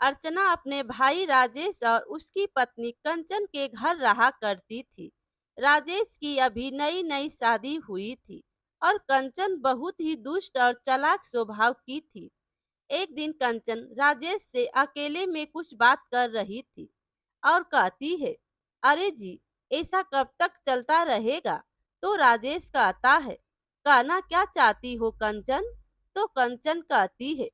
अर्चना अपने भाई राजेश और उसकी पत्नी कंचन के घर रहा करती थी। राजेश की अभी नई नई शादी हुई थी और कंचन बहुत ही दुष्ट और चालाक स्वभाव की थी। एक दिन कंचन राजेश से अकेले में कुछ बात कर रही थी और कहती है, अरे जी, ऐसा कब तक चलता रहेगा? तो राजेश कहता है, कहना क्या चाहती हो कंचन? तो कंचन कहती है,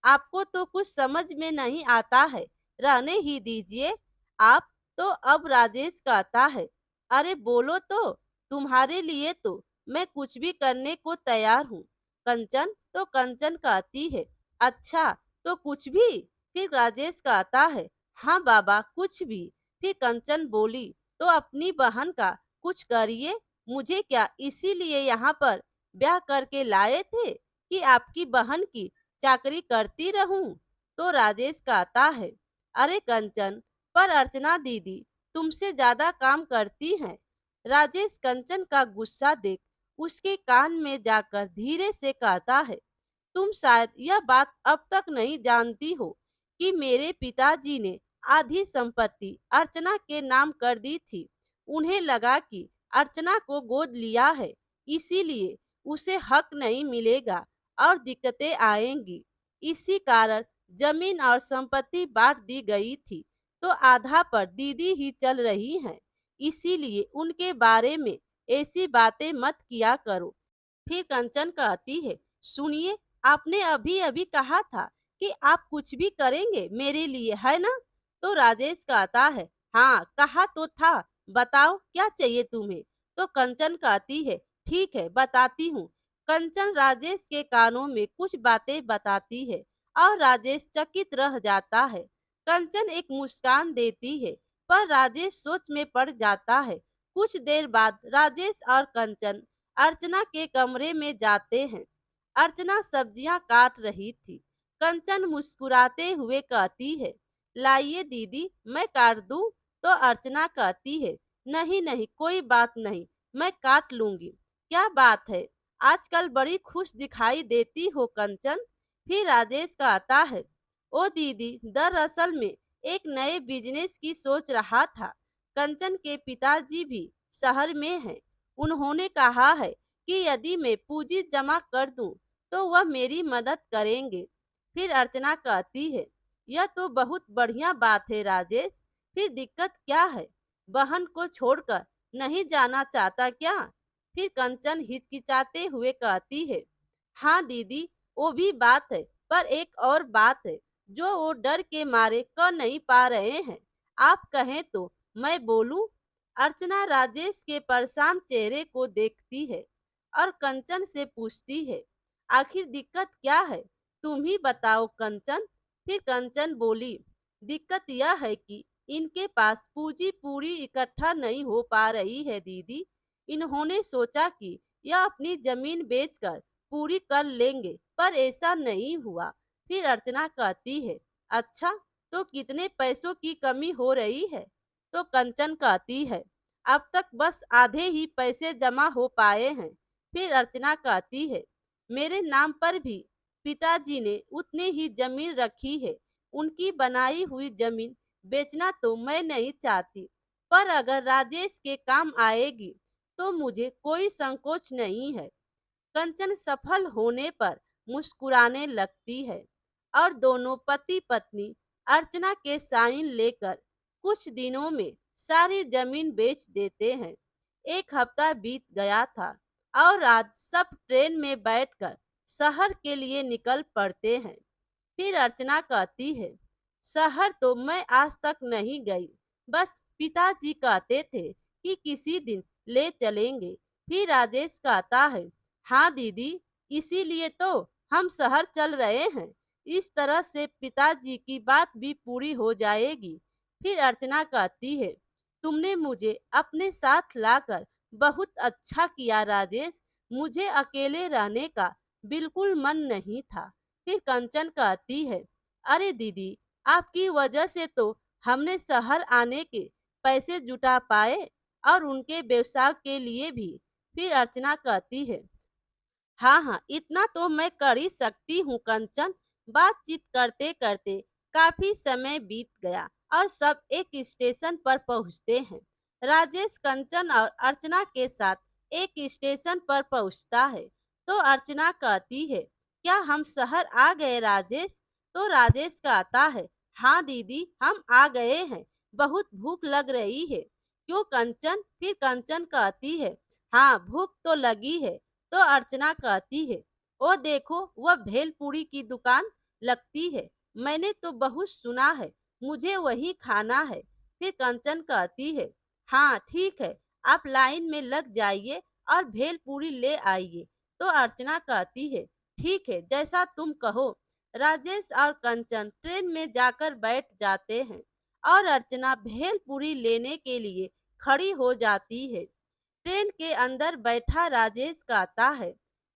आपको तो कुछ समझ में नहीं आता है, रहने ही दीजिए आप। तो अब राजेश कहता है, अरे बोलो तो, तुम्हारे लिए तो मैं कुछ भी करने को तैयार हूँ। कंचन तो कंचन कहती है, अच्छा, तो कुछ भी? फिर राजेश कहता है, हाँ बाबा, कुछ भी। फिर कंचन बोली, तो अपनी बहन का कुछ करिए। मुझे क्या इसीलिए यहाँ पर ब्याह करके लाए थे कि आपकी बहन की चाकरी करती रहूं? तो राजेश कहता है, अरे कंचन, पर अर्चना दीदी तुमसे ज्यादा काम करती हैं। राजेश कंचन का गुस्सा देख उसके कान में जाकर धीरे से कहता है, तुम शायद यह बात अब तक नहीं जानती हो कि मेरे पिताजी ने आधी संपत्ति अर्चना के नाम कर दी थी। उन्हें लगा कि अर्चना को गोद लिया है, इसीलिए उसे हक नहीं मिलेगा और दिक्कतें आएंगी। इसी कारण जमीन और संपत्ति बांट दी गई थी, तो आधा पर दीदी ही चल रही हैं। इसीलिए उनके बारे में ऐसी बातें मत किया करो। फिर कंचन कहती है, सुनिए, आपने अभी अभी कहा था कि आप कुछ भी करेंगे मेरे लिए, है ना? तो राजेश कहता है, हाँ कहा तो था, बताओ क्या चाहिए तुम्हें? तो कंचन कहती है, ठीक है बताती हूँ। कंचन राजेश के कानों में कुछ बातें बताती है और राजेश चकित रह जाता है। कंचन एक मुस्कान देती है, पर राजेश सोच में पड़ जाता है। कुछ देर बाद राजेश और कंचन अर्चना के कमरे में जाते हैं। अर्चना सब्जियां काट रही थी। कंचन मुस्कुराते हुए कहती है, लाइए दीदी, मैं काट दूं? तो अर्चना कहती है, नहीं नहीं, कोई बात नहीं, मैं काट लूंगी। क्या बात है, आजकल बड़ी खुश दिखाई देती हो कंचन? फिर राजेश कहता है, ओ दीदी, दरअसल में एक नए बिजनेस की सोच रहा था। कंचन के पिताजी भी शहर में हैं। उन्होंने कहा है कि यदि मैं पूंजी जमा कर दूं तो वह मेरी मदद करेंगे। फिर अर्चना कहती है, यह तो बहुत बढ़िया बात है राजेश, फिर दिक्कत क्या है? बहन को छोड़कर नहीं जाना चाहता क्या? फिर कंचन हिचकिचाते हुए कहती है, हाँ दीदी, वो भी बात है, पर एक और बात है जो वो डर के मारे कह नहीं पा रहे हैं। आप कहें तो मैं बोलूं? अर्चना राजेश के परेशान चेहरे को देखती है और कंचन से पूछती है, आखिर दिक्कत क्या है? तुम ही बताओ कंचन। फिर कंचन बोली, दिक्कत यह है कि इनके पास पूंजी पूरी इकट्ठा नहीं हो पा रही है दीदी। इन्होंने सोचा कि यह अपनी जमीन बेचकर पूरी कर लेंगे, पर ऐसा नहीं हुआ। फिर अर्चना कहती है, अच्छा, तो कितने पैसों की कमी हो रही है? तो कंचन कहती है, अब तक बस आधे ही पैसे जमा हो पाए हैं। फिर अर्चना कहती है, मेरे नाम पर भी पिताजी ने उतनी ही जमीन रखी है। उनकी बनाई हुई जमीन बेचना तो मैं नहीं चाहती, पर अगर राजेश के काम आएगी तो मुझे कोई संकोच नहीं है। कंचन सफल होने पर मुस्कुराने लगती है और दोनों पति पत्नी अर्चना के साइन लेकर कुछ दिनों में सारी जमीन बेच देते हैं। एक हफ्ता बीत गया था और आज सब ट्रेन में बैठकर शहर के लिए निकल पड़ते हैं। फिर अर्चना कहती है, शहर तो मैं आज तक नहीं गई, बस पिताजी कहते थे कि किसी दिन ले चलेंगे। फिर राजेश कहता है, हाँ दीदी, इसीलिए तो हम शहर चल रहे हैं। इस तरह से पिताजी की बात भी पूरी हो जाएगी। फिर अर्चना कहती है, तुमने मुझे अपने साथ लाकर बहुत अच्छा किया राजेश, मुझे अकेले रहने का बिल्कुल मन नहीं था। फिर कंचन कहती है, अरे दीदी, आपकी वजह से तो हमने शहर आने के पैसे जुटा पाए और उनके व्यवसाय के लिए भी। फिर अर्चना कहती है, हाँ हाँ, इतना तो मैं कर ही सकती हूँ कंचन। बातचीत करते करते काफी समय बीत गया और सब एक स्टेशन पर पहुंचते हैं। राजेश कंचन और अर्चना के साथ एक स्टेशन पर पहुंचता है। तो अर्चना कहती है, क्या हम शहर आ गए राजेश? तो राजेश कहता है, हाँ दीदी, हम आ गए हैं, बहुत भूख लग रही है। क्यों कंचन? फिर कंचन कहती है, हाँ भूख तो लगी है। तो अर्चना कहती है, ओ देखो वह भेलपूरी की दुकान लगती है, मैंने तो बहुत सुना है, मुझे वही खाना है। फिर कंचन कहती है, हाँ ठीक है, आप लाइन में लग जाइए और भेलपूरी ले आइए। तो अर्चना कहती है, ठीक है, जैसा तुम कहो। राजेश और कंचन ट्रेन में जाकर बैठ जाते हैं और अर्चना भेलपूरी लेने के लिए खड़ी हो जाती है। ट्रेन के अंदर बैठा राजेश कहता है,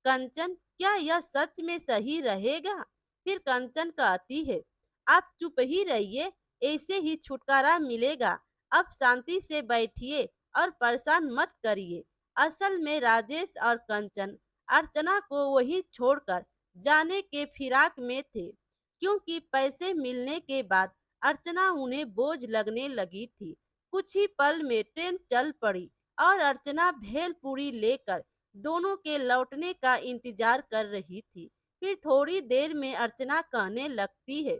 कंचन क्या यह सच में सही रहेगा? फिर कंचन कहती है, आप चुप ही रहिए, ऐसे ही छुटकारा मिलेगा। अब शांति से बैठिए और परेशान मत करिए। असल में राजेश और कंचन अर्चना को वहीं छोड़कर जाने के फिराक में थे, क्योंकि पैसे मिलने के बाद अर्चना उन्हें बोझ लगने लगी थी। कुछ ही पल में ट्रेन चल पड़ी और अर्चना भेलपूरी लेकर दोनों के लौटने का इंतजार कर रही थी। फिर थोड़ी देर में अर्चना कहने लगती है,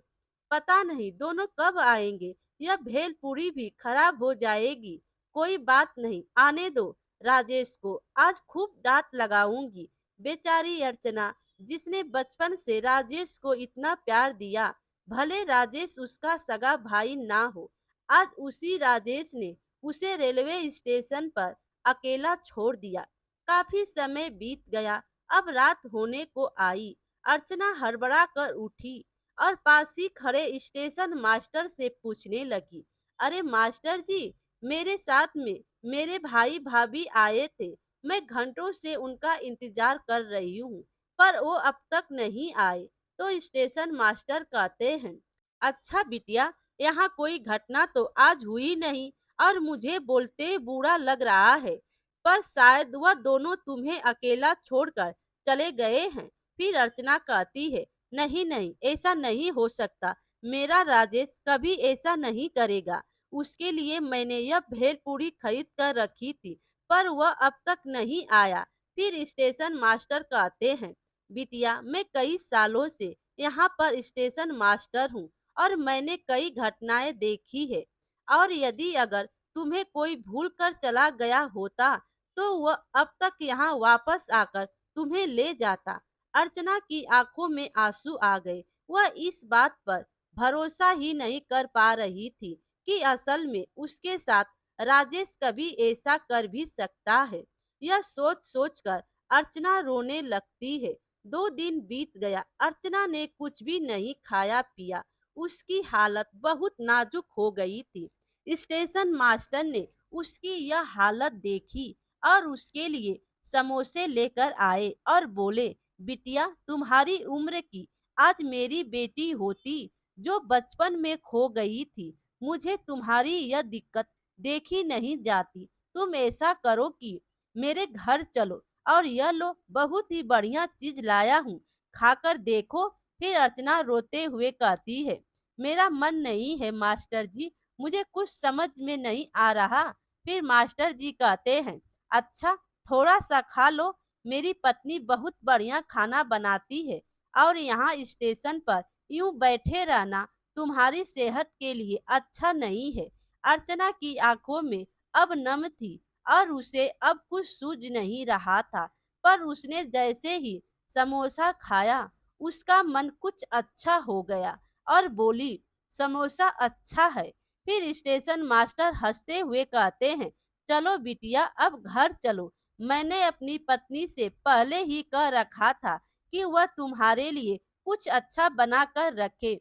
पता नहीं दोनों कब आएंगे, यह भेलपूरी भी खराब हो जाएगी। कोई बात नहीं, आने दो, राजेश को आज खूब डांट लगाऊंगी। बेचारी अर्चना, जिसने बचपन से राजेश को इतना प्यार दिया, भले राजेश उसका सगा भाई ना हो, आज उसी राजेश ने उसे रेलवे स्टेशन पर अकेला छोड़ दिया। काफी समय बीत गया, अब रात होने को आई। अर्चना हड़बड़ा कर उठी और पास ही खड़े स्टेशन मास्टर से पूछने लगी, अरे मास्टर जी, मेरे साथ में मेरे भाई भाभी आए थे, मैं घंटों से उनका इंतजार कर रही हूँ, पर वो अब तक नहीं आए। तो स्टेशन मास्टर कहते हैं, अच्छा बिटिया, यहाँ कोई घटना तो आज हुई नहीं और मुझे बोलते बुरा लग रहा है, पर शायद वह दोनों तुम्हें अकेला छोड़कर चले गए हैं। फिर अर्चना कहती है, नहीं नहीं, ऐसा नहीं हो सकता, मेरा राजेश कभी ऐसा नहीं करेगा। उसके लिए मैंने यह भेलपूरी खरीद कर रखी थी, पर वह अब तक नहीं आया। फिर स्टेशन मास्टर कहते हैं, बिटिया, मैं कई सालों से यहाँ पर स्टेशन मास्टर हूँ और मैंने कई घटनाएं देखी है, और यदि अगर तुम्हें कोई भूल कर चला गया होता तो वह अब तक यहाँ वापस आकर तुम्हें ले जाता। अर्चना की आंखों में आंसू आ गए। वह इस बात पर भरोसा ही नहीं कर पा रही थी कि असल में उसके साथ राजेश कभी ऐसा कर भी सकता है। यह सोच सोच कर अर्चना रोने लगती है। 2 दिन बीत गया, अर्चना ने कुछ भी नहीं खाया पिया। उसकी हालत बहुत नाजुक हो गई थी। स्टेशन मास्टर ने उसकी यह हालत देखी और उसके लिए समोसे लेकर आए और बोले, बिटिया, तुम्हारी उम्र की आज मेरी बेटी होती जो बचपन में खो गई थी, मुझे तुम्हारी यह दिक्कत देखी नहीं जाती। तुम ऐसा करो कि मेरे घर चलो और यह लो, बहुत ही बढ़िया चीज लाया हूँ, खाकर देखो। फिर अर्चना रोते हुए कहती है, मेरा मन नहीं है मास्टर जी, मुझे कुछ समझ में नहीं आ रहा। फिर मास्टर जी कहते हैं, अच्छा, थोड़ा सा खा लो, मेरी पत्नी बहुत बढ़िया खाना बनाती है और यहाँ स्टेशन पर यूं बैठे रहना तुम्हारी सेहत के लिए अच्छा नहीं है। अर्चना की आंखों में अब नम थी और उसे अब कुछ सूझ नहीं रहा था, पर उसने जैसे ही समोसा खाया उसका मन कुछ अच्छा हो गया और बोली, समोसा अच्छा है। फिर स्टेशन मास्टर हंसते हुए कहते हैं, चलो बिटिया, अब घर चलो, मैंने अपनी पत्नी से पहले ही कह रखा था कि वह तुम्हारे लिए कुछ अच्छा बना कर रखे।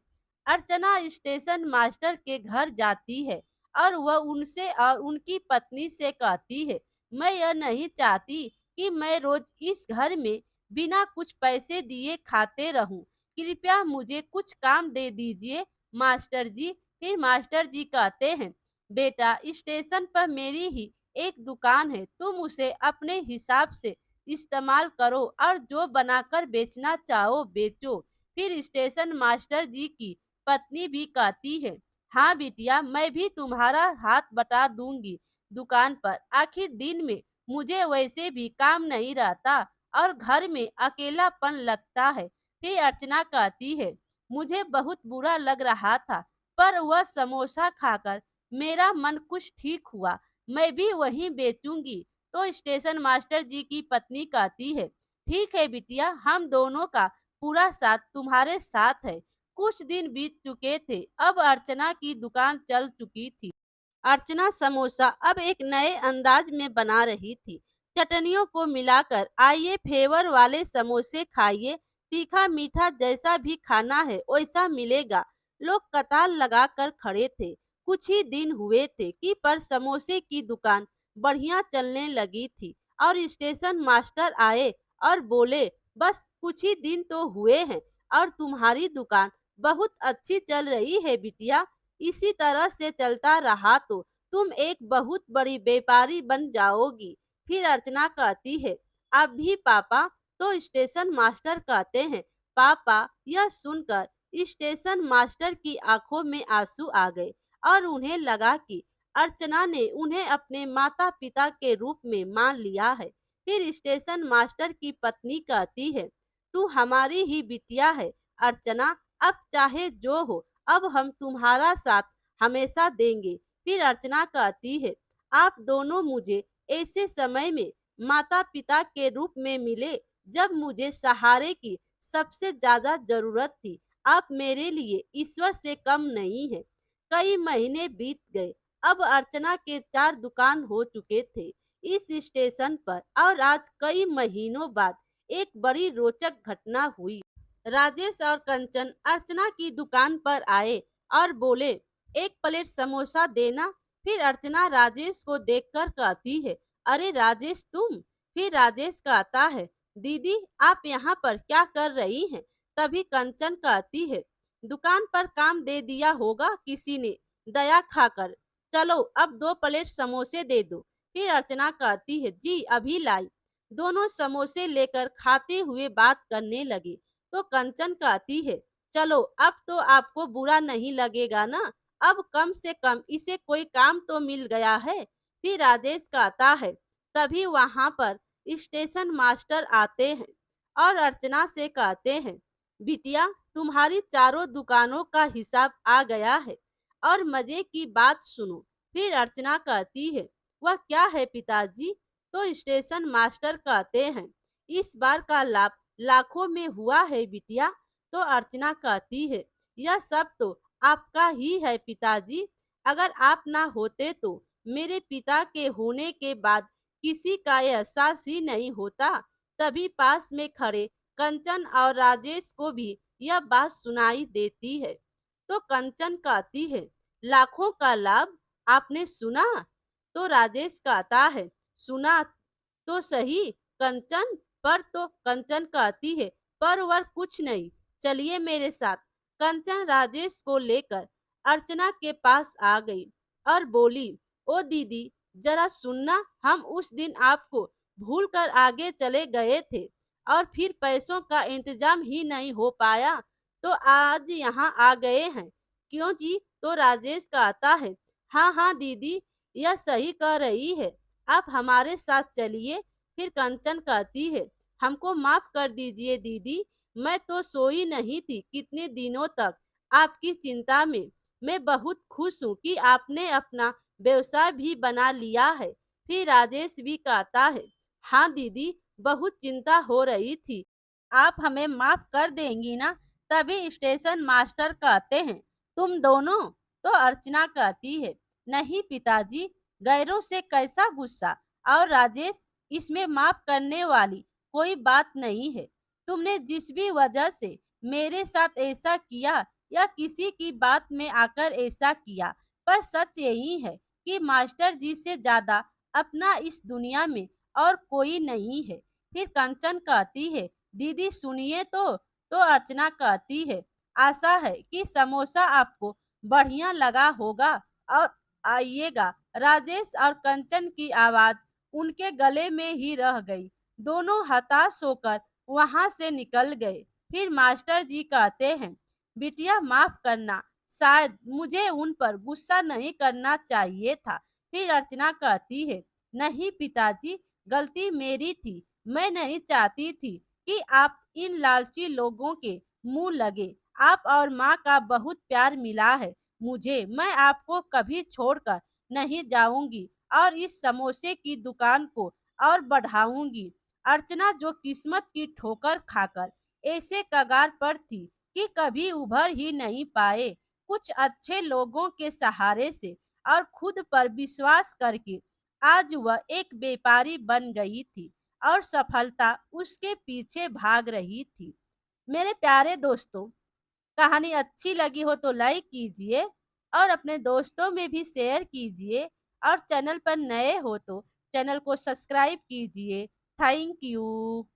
अर्चना स्टेशन मास्टर के घर जाती है और वह उनसे और उनकी पत्नी से कहती है, मैं यह नहीं चाहती कि मैं रोज इस घर में बिना कुछ पैसे दिए खाते रहूं। कृपया मुझे कुछ काम दे दीजिए मास्टर जी। फिर मास्टर जी कहते हैं, बेटा, स्टेशन पर मेरी ही एक दुकान है, तुम उसे अपने हिसाब से इस्तेमाल करो और जो बनाकर बेचना चाहो बेचो। फिर स्टेशन मास्टर जी की पत्नी भी कहती है, हाँ बिटिया, मैं भी तुम्हारा हाथ बटा दूंगी दुकान पर। आखिर दिन में मुझे वैसे भी काम नहीं रहता और घर में अकेलापन लगता है। फिर अर्चना कहती है, मुझे बहुत बुरा लग रहा था, पर वह समोसा खाकर मेरा मन कुछ ठीक हुआ। मैं भी वहीं बेचूंगी। तो स्टेशन मास्टर जी की पत्नी कहती है, ठीक है बिटिया, हम दोनों का पूरा साथ तुम्हारे साथ है। कुछ दिन बीत चुके थे, अब अर्चना की दुकान चल चुकी थी। अर्चना समोसा अब एक नए अंदाज में बना रही थी। चटनियों को मिलाकर, आइए फेवर वाले समोसे खाइए, तीखा मीठा जैसा भी खाना है वैसा मिलेगा। लोग कतार लगाकर खड़े थे। कुछ ही दिन हुए थे कि पर समोसे की दुकान बढ़िया चलने लगी थी और स्टेशन मास्टर आए और बोले, बस कुछ ही दिन तो हुए हैं और तुम्हारी दुकान बहुत अच्छी चल रही है बिटिया। इसी तरह से चलता रहा तो तुम एक बहुत बड़ी व्यापारी बन जाओगी। फिर अर्चना कहती है, अब भी पापा? तो स्टेशन मास्टर कहते हैं, पापा? यह सुनकर स्टेशन मास्टर की आंखों में आंसू आ गए और उन्हें लगा कि अर्चना ने उन्हें अपने माता पिता के रूप में मान लिया है। फिर स्टेशन मास्टर की पत्नी कहती है, तू हमारी ही बिटिया है अर्चना, अब चाहे जो हो, अब हम तुम्हारा साथ हमेशा देंगे। फिर अर्चना कहती है, आप दोनों मुझे ऐसे समय में माता पिता के रूप में मिले जब मुझे सहारे की सबसे ज्यादा जरूरत थी। आप मेरे लिए ईश्वर से कम नहीं है। कई महीने बीत गए। अब अर्चना के 4 दुकान हो चुके थे इस स्टेशन पर और आज कई महीनों बाद एक बड़ी रोचक घटना हुई। राजेश और कंचन अर्चना की दुकान पर आए और बोले, एक प्लेट समोसा देना। फिर अर्चना राजेश को देखकर कहती है, अरे राजेश तुम? फिर राजेश कहता है, दीदी आप यहाँ पर क्या कर रही हैं? तभी कंचन कहती है, दुकान पर काम दे दिया होगा किसी ने दया खाकर, चलो अब 2 प्लेट समोसे दे दो। फिर अर्चना कहती है, जी अभी लाई। दोनों समोसे लेकर खाते हुए बात करने लगे। तो कंचन कहती है, चलो अब तो आपको बुरा नहीं लगेगा ना, अब कम से कम इसे कोई काम तो मिल गया है। फिर राजेश कहता है, तभी वहां पर स्टेशन मास्टर आते हैं और अर्चना से कहते हैं, बिटिया तुम्हारी चारों दुकानों का हिसाब आ गया है और मजे की बात सुनो। फिर अर्चना कहती है, वह क्या है पिताजी? तो स्टेशन मास्टर कहते हैं, इस बार का लाभ लाखों में हुआ है बिटिया। तो अर्चना कहती है, यह सब तो आपका ही है पिताजी। अगर आप ना होते तो मेरे पिता के होने के बाद किसी का एहसास ही नहीं होता। तभी पास में खड़े कंचन और राजेश को भी यह बात सुनाई देती है। तो कंचन कहती है, लाखों का लाभ आपने सुना? तो राजेश कहता है, सुना तो सही कंचन, पर तो कंचन कहती है, पर वर कुछ नहीं, चलिए मेरे साथ। कंचन राजेश को लेकर अर्चना के पास आ गई और बोली, ओ दीदी जरा सुनना, हम उस दिन आपको भूलकर आगे चले गए थे और फिर पैसों का इंतजाम ही नहीं हो पाया, तो आज यहाँ आ गए हैं। क्यों जी? तो राजेश कहता है, हाँ हाँ दीदी, यह सही कह रही है, आप हमारे साथ चलिए। फिर कंचन कहती है, हमको माफ कर दीजिए दीदी, मैं तो सोई नहीं थी कितने दिनों तक आपकी चिंता में। मैं बहुत खुश हूँ कि आपने अपना व्यवसाय भी बना लिया है। फिर राजेश भी कहता है, हाँ दीदी, बहुत चिंता हो रही थी, आप हमें माफ कर देंगी ना? तभी स्टेशन मास्टर कहते हैं, तुम दोनों? तो अर्चना कहती है, नहीं पिताजी, गैरों से कैसा गुस्सा, और राजेश इसमें माफ करने वाली कोई बात नहीं है। तुमने जिस भी वजह से मेरे साथ ऐसा किया या किसी की बात में आकर ऐसा किया, पर सच यही है कि मास्टर जी से ज्यादा अपना इस दुनिया में और कोई नहीं है। फिर कंचन कहती है, दीदी सुनिए तो अर्चना कहती है, आशा है कि समोसा आपको बढ़िया लगा होगा और आइएगा। राजेश और कंचन की आवाज उनके गले में ही रह गई। दोनों हताश होकर वहां से निकल गए। फिर मास्टर जी कहते हैं, बिटिया माफ करना, शायद मुझे उन पर गुस्सा नहीं करना चाहिए था। फिर अर्चना कहती है, नहीं पिताजी, गलती मेरी थी। मैं नहीं चाहती थी कि आप इन लालची लोगों के मुंह लगे। आप और माँ का बहुत प्यार मिला है मुझे। मैं आपको कभी छोड़कर नहीं जाऊंगी और इस समोसे की दुकान को और बढ़ाऊंगी। अर्चना जो किस्मत की ठोकर खाकर ऐसे कगार पर थी कि कभी उभर ही नहीं पाए, कुछ अच्छे लोगों के सहारे से और खुद पर विश्वास करके आज वह एक व्यापारी बन गई थी और सफलता उसके पीछे भाग रही थी। मेरे प्यारे दोस्तों, कहानी अच्छी लगी हो तो लाइक कीजिए और अपने दोस्तों में भी शेयर कीजिए और चैनल पर नए हो तो चैनल को सब्सक्राइब कीजिए। Thank you.